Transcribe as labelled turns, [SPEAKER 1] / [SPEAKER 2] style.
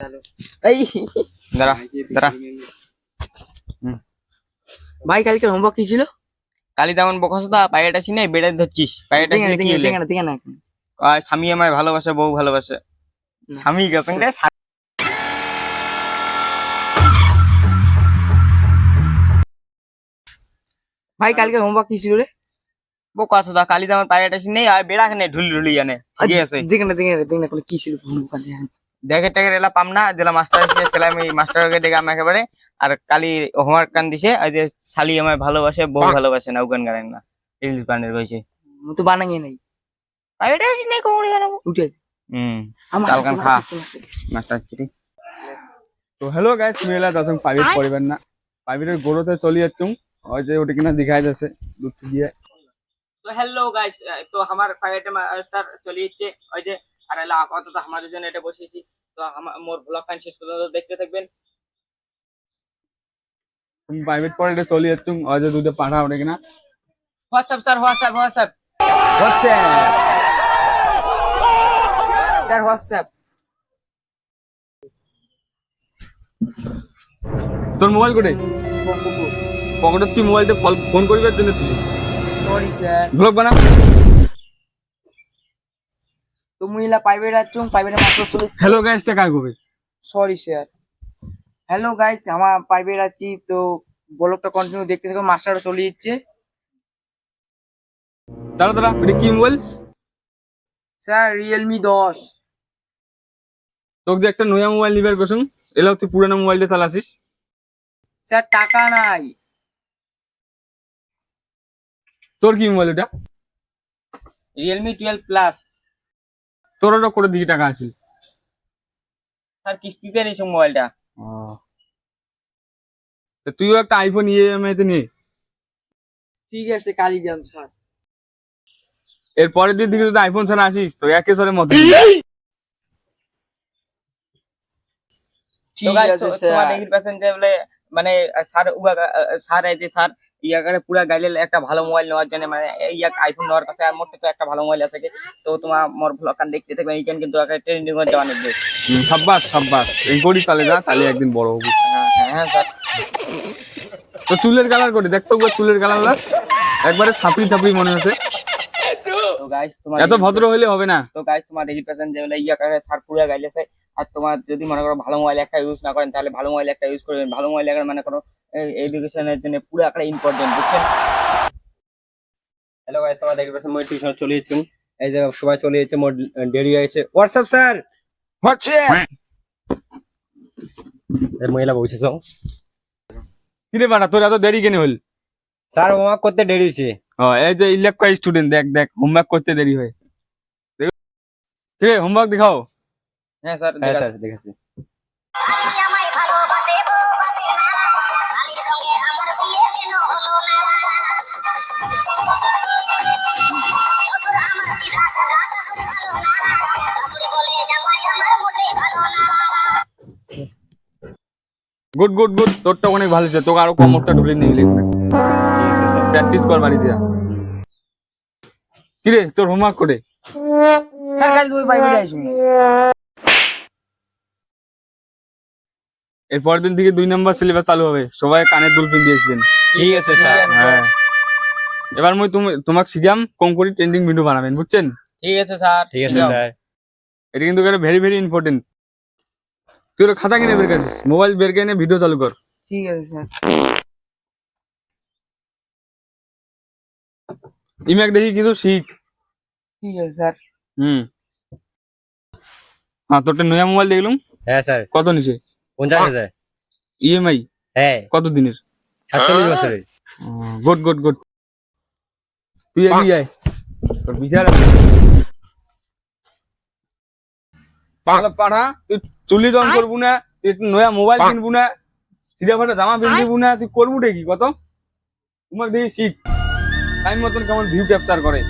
[SPEAKER 1] এই
[SPEAKER 2] দাঁড়া দাঁড়া
[SPEAKER 1] ভাই কালকে হোমওয়ার্ক কি ছিল?
[SPEAKER 2] কালি তেমন বকসতা পায়েটা ছিনে বেড়ে ধরছিস পায়েটা
[SPEAKER 1] দেখে
[SPEAKER 2] ছিনে কি হলে
[SPEAKER 1] না দেখে না
[SPEAKER 2] স্বামী আমায় ভালোবাসে বউ ভালোবাসে স্বামী গেছেন রে
[SPEAKER 1] ভাই কালকে হোমওয়ার্ক কি ছিল রে?
[SPEAKER 2] বকসতা কালি তেমন পায়েটা ছিনে আর বেড়া খানে ঢুলি ঢুলি জানে ঠিক আছে
[SPEAKER 1] দেখে না কোনো কি ছিল হোমওয়ার্ক?
[SPEAKER 2] দেখে টেকে এলা পাম না যেলা মাস্টার এসে ছেলে আমি মাস্টারকে ডেকে আমি একেবারে আর কালি হোমওয়ার্ক কান দিছে আর যে শালি আমায় ভালোবাসে বউ ভালোবাসে না উগান গান না ইংলিশ গানের কইছে
[SPEAKER 1] মু তো বানাই নাই
[SPEAKER 2] পায়েটা ছিনে কোমরে বানাবো
[SPEAKER 1] উঠে
[SPEAKER 2] কালকান খা মাস্টার চিঠি
[SPEAKER 3] তো হ্যালো গাইস মেলা দাসং প্রাইভেট পড়বেন না প্রাইভেটের গোড়তে চলি যাচ্ছুম ওই যে ওটা কিনা দেখাই যাচ্ছে দুধ দিয়ে
[SPEAKER 2] তো হ্যালো গাইস তো আমার প্রাইভেট মাস্টার চলে যাচ্ছে ওই যে আর এলা আপাতত আমাদের জন্য এটা বসেছি তো মোর ব্লগ কান শেষ পর্যন্ত দেখতে থাকবেন
[SPEAKER 3] তুমি প্রাইভেট পড়ে চলি যাচ্ছুম ওই যে দুধে পাঠা ওটা কিনা
[SPEAKER 2] হোয়াটসঅ্যাপ স্যার হোয়াটসঅ্যাপ
[SPEAKER 3] হচ্ছে
[SPEAKER 1] স্যার হোয়াটসঅ্যাপ
[SPEAKER 3] তোর মোবাইল কোটে পকেটে তুই মোবাইলতে ফোন করিবার জন্য তুই
[SPEAKER 1] সরি স্যার
[SPEAKER 3] ব্লগ বানা
[SPEAKER 1] তো মুইলা প্রাইভেট আছুম প্রাইভেটে মাস্টার চলে
[SPEAKER 3] হ্যালো গাইস টা কাজ করবে
[SPEAKER 1] সরি স্যার হ্যালো গাইস আমার প্রাইভেট আছি তো ব্লগটা কন্টিনিউ দেখতে থাকো মাস্টার চলে যাচ্ছে
[SPEAKER 3] দাঁড়া দাঁড়া এটা কি মোবাইল
[SPEAKER 1] স্যার রিয়েলমি 10
[SPEAKER 3] তোকে যে একটা নয়া মোবাইল নিবার কসুম এলাও তুই পুরানো মোবাইলটা চালাছিস
[SPEAKER 1] স্যার টাকা নাই
[SPEAKER 3] তোর কি মোবাইল এটা
[SPEAKER 2] রিয়েলমি 12 প্লাস
[SPEAKER 3] তোর ওটা করে দিকে টাকা আছে
[SPEAKER 2] স্যার কিস্তিতে নিছো মোবাইলটা
[SPEAKER 3] তুইও একটা আইফোন ইএমআই তে নে
[SPEAKER 1] ঠিক আছে কালি দাম স্যার
[SPEAKER 3] এর পরের দিন থেকে যদি আইফোন ছাড়া আসিস তো একেবারে মত
[SPEAKER 2] তো গাইস তোমার দেখির পাচ্ছেন যে বলে মানে স্যার এই যে স্যার ইয়া করে পুরা গাইলে একটা ভালো মোবাইল নেওয়ার জন্য মানে ইয়া আইফোন নেওয়ার কথা আর মোর তো একটা ভালো মোবাইল আছে তো তোমার মোর ব্লগ কান দেখতে থাকবে এইখান কিন্তু একটা ট্রেন্ডিং এর দেওয়া নেবে
[SPEAKER 3] সাব্বাস এই করি চালে যা তাহলে একদিন বড় হবি
[SPEAKER 2] হ্যাঁ স্যার
[SPEAKER 3] তো চুলের কালার করে দেখতো চুলের কালার একবারে ছাপড়ি মনে হচ্ছে
[SPEAKER 2] তো গাইস তোমার
[SPEAKER 3] এত ভদ্র হইলে হবে না
[SPEAKER 2] তো গাইস তোমার দেখির পাচ্ছেন যে বলে ইয়া করে স্যার পুরা গাইলেছে আর তোমার যদি মনে করো ভালো মোবাইল একটা ইউজ না করেন তাহলে ভালো মোবাইল একটা ইউজ করবেন ভালো মোবাইল একটা মানে কোনো এডুকেশনের জন্য পুরো একটা ইম্পর্টেন্ট বুঝছেন হ্যালো গাইস তোমরা দেখতে পাচ্ছ মই টিউশন চলে যাচ্ছি এই যে সবাই চলে যাচ্ছে মোর দেরি হয়েছে হোয়াটসঅ্যাপ স্যার
[SPEAKER 3] হচ্ছে
[SPEAKER 2] এই মহিলা বলছে তো
[SPEAKER 3] কিরে বাড়া তোর এত দেরি কেন হল
[SPEAKER 2] স্যার হোমওয়ার্ক করতে দেরি হয়েছে
[SPEAKER 3] এই যে ইলেকট্রিক স্টুডেন্ট দেখ হোমওয়ার্ক করতে দেরি হয় ঠিক আছে হোমওয়ার্ক দেখাও
[SPEAKER 2] হ্যাঁ স্যার দেখাচ্ছি
[SPEAKER 3] গুড তোরটা অনেক ভালো ছিল তোকে আরো কমরটা ঢুলে নিয়ে গেলি প্র্যাকটিস কর বাড়িতে কিরে তোর হোমওয়ার্ক করে
[SPEAKER 1] স্যার কাল তুই প্রাইভেটে আইছুম
[SPEAKER 3] এর পরের দিন থেকে 2 নম্বর সিলেবাস চালু হবে সবাই কানে দুল পিন দিয়েছিলেন
[SPEAKER 2] ঠিক আছে স্যার
[SPEAKER 3] হ্যাঁ এবার মই তোমাকে শিখাম কম করে ট্রেন্ডিং ভিডিও বানাবেন বুঝছেন
[SPEAKER 2] ঠিক আছে স্যার
[SPEAKER 3] এটা কিন্তু ভেরি ইম্পর্টেন্ট তুই খাতা কিনে বের করছিস মোবাইল বের করে ভিডিও চালু কর
[SPEAKER 1] ঠিক আছে স্যার
[SPEAKER 3] ইমেক দেখি কিছু শিখ
[SPEAKER 1] ঠিক আছে স্যার
[SPEAKER 3] হ্যাঁ তোরটা নয়া মোবাইল দেখলুম
[SPEAKER 2] হ্যাঁ স্যার
[SPEAKER 3] কত নিছে
[SPEAKER 2] 50,000
[SPEAKER 3] ইএমআই
[SPEAKER 2] হ্যাঁ
[SPEAKER 3] কত দিনের
[SPEAKER 2] 47 বছরের
[SPEAKER 3] গুড তুই এগিয়ে আয় তোর বিচার পাঠা তুই চুলি রং করবো না তুই নয়া মোবাইল কিনবো না সিধা ফাটা জামা পিনবো না তুই করবো কি কত তোমাকে দেখি শিখ টাইম মতন কেমন ভিউ ক্যাপচার করে